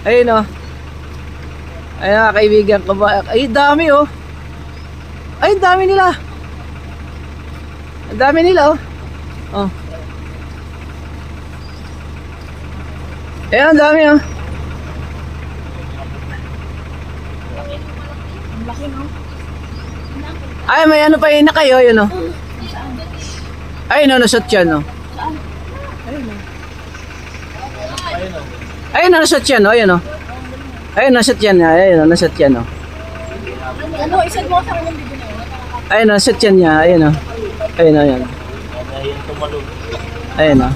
Ayun oh. Ay mga kaibigan ko ba? Ay dami oh. Ay dami nila. Ang dami nila oh. Oh. Ay ang dami oh. Ay may ano pa yun na kayo yun oh. Ay no nasot yan oh. Ayun na nasot yan oh. Ayun oh. Ayun nasot yan. Ayun oh nasot yan oh. Ano, isad mo sa kanyang video na yun? Ayun nasot yan niya. Ayun oh. Ayun oh ayun. Ayun oh.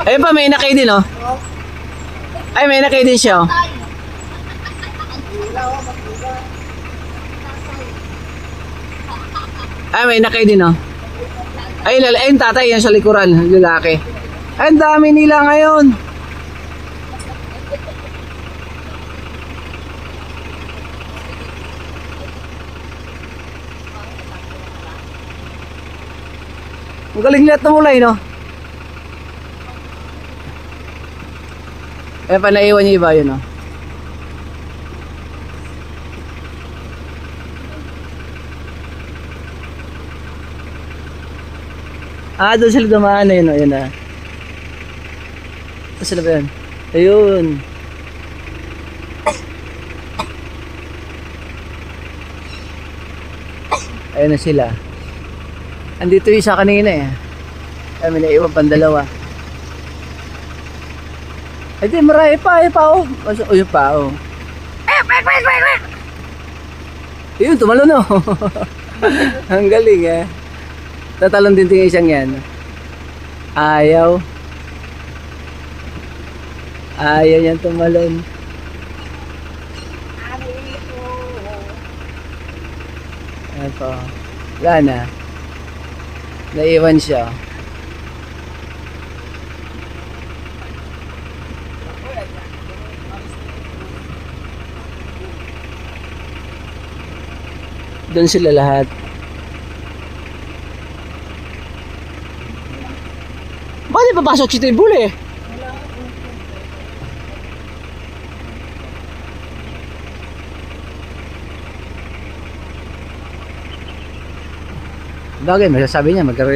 Ayun pa may inakay din oh. Ay may inakay din siya oh. Ay may inakay din oh. Ay ayun tatay yan sa likuran. Lalaki. Ay ang dami nila ngayon. Ang galing lahat ng ulay, no? Eh, panaiwan niya iba yun, no? Ah, doon sila dumaan na yun, no? Yun na. Doon sila ba yun? Ayun. Ayun na sila. Andito yung isa kanina eh. Kami naiwan pang dalawa. Ay di marami pa oh. O yung pa oh. Yun tumalon oh. Ang galing eh. Tatalon din yung isang yan. Ayaw. Ayaw yan tumalon. Ayan po. Wala na. Naiwan siya. Doon sila lahat. Bakit papasok si Tibuli? Bagay, masasabi niya magkaroon